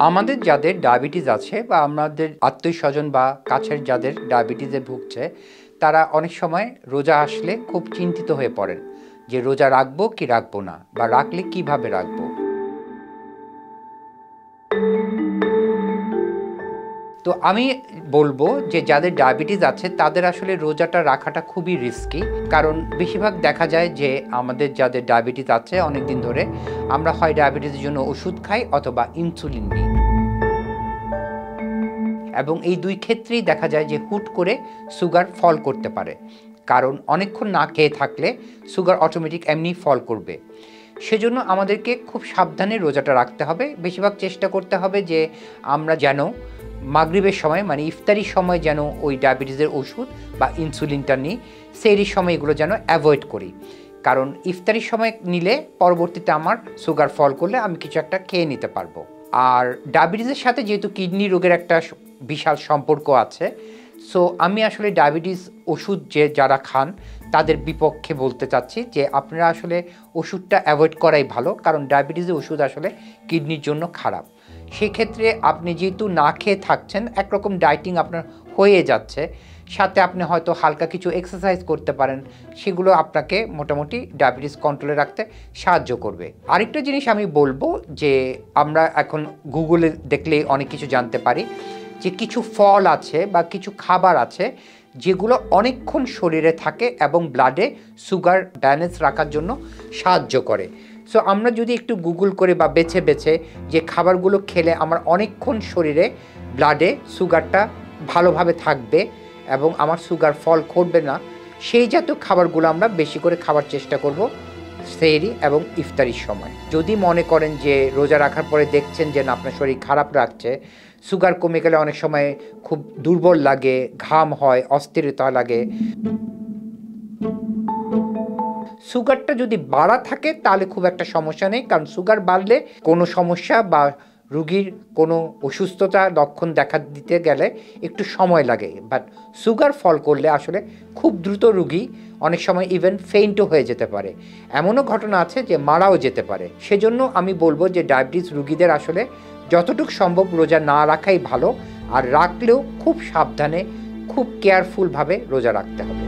আমাদের যাদের ডায়াবেটিস আছে বা আমাদের আত্মীয়স্বজন বা কাছের যাদের ডায়াবেটিসে ভুগছে তারা অনেক সময় রোজা আসলে খুব চিন্তিত হয়ে পড়েন যে রোজা রাখবো কি রাখবো না বা রাখলে কিভাবে রাখবো। তো আমি বলবো যে যাদের ডায়াবেটিস আছে তাদের আসলে রোজাটা রাখাটা খুবই রিস্কি, কারণ বেশিরভাগ দেখা যায় যে আমাদের যাদের ডায়াবেটিস আছে অনেক দিন ধরে আমরা হয় ডায়াবেটিসের জন্য ওষুধ খাই অথবা ইনসুলিন নিই, এবং এই দুই ক্ষেত্রেই দেখা যায় যে হুট করে সুগার ফল করতে পারে, কারণ অনেকক্ষণ না খেয়ে থাকলে সুগার অটোমেটিক এমনি ফল করবে। সেজন্য আমাদেরকে খুব সাবধানে রোজাটা রাখতে হবে। বেশিরভাগ চেষ্টা করতে হবে যে আমরা যেন মাগরিবের সময় মানে ইফতারির সময় যেন ওই ডায়াবেটিসের ওষুধ বা ইনসুলিনটা নিই, সেহরির সময় এগুলো যেন অ্যাভয়েড করি, কারণ ইফতারির সময় নিলে পরবর্তীতে আমার সুগার ফল করলে আমি কিছু একটা খেয়ে নিতে পারবো। আর ডায়াবেটিসের সাথে যেহেতু কিডনি রোগের একটা বিশাল সম্পর্ক আছে, সো আমি আসলে ডায়াবেটিস ওষুধ যারা খান তাদের বিপক্ষে বলতে চাচ্ছি যে আপনারা আসলে ওষুধটা অ্যাভয়েড করাই ভালো, কারণ ডায়াবেটিসের ওষুধ আসলে কিডনির জন্য খারাপ। সেক্ষেত্রে আপনি যেহেতু না খেয়ে থাকছেন, একরকম ডায়েটিং আপনার হয়ে যাচ্ছে, সাথে আপনি হয়তো হালকা কিছু এক্সারসাইজ করতে পারেন, সেগুলো আপনাকে মোটামুটি ডায়াবেটিস কন্ট্রোলে রাখতে সাহায্য করবে। আরেকটা জিনিস আমি বলবো যে আমরা এখন গুগলে দেখলে অনেক কিছু জানতে পারি যে কিছু ফল আছে বা কিছু খাবার আছে যেগুলো অনেকক্ষণ শরীরে থাকে এবং ব্লাডে সুগার ব্যালেন্স রাখার জন্য সাহায্য করে। সো আমরা যদি একটু গুগল করে বা বেছে বেছে যে খাবারগুলো খেলে আমার অনেকক্ষণ শরীরে ব্লাডে সুগারটা ভালোভাবে থাকবে এবং আমার সুগার ফল করবে না, সেই জাতীয় খাবারগুলো আমরা বেশি করে খাবার চেষ্টা করব সেহরি এবং ইফতারির সময়। যদি মনে করেন যে রোজা রাখার পরে দেখছেন যে না আপনার শরীর খারাপ রাখছে, সুগার কমে গেলে অনেক সময় খুব দুর্বল লাগে, ঘাম হয়, অস্থিরতা লাগে, সুগারটা যদি বাড়া থাকে তাহলে খুব একটা সমস্যা নেই, কারণ সুগার বাড়লে কোনো সমস্যা বা রুগীর কোনো অসুস্থতা লক্ষণ দেখা দিতে গেলে একটু সময় লাগে, বাট সুগার ফল করলে আসলে খুব দ্রুত রুগী অনেক সময় ইভেন ফেইন্টও হয়ে যেতে পারে, এমনও ঘটনা আছে যে মারাও যেতে পারে। সেজন্য আমি বলবো যে ডায়াবেটিস রুগীদের আসলে যতটুকু সম্ভব রোজা না রাখাই ভালো, আর রাখলেও খুব সাবধানে খুব কেয়ারফুলভাবে রোজা রাখতে হবে।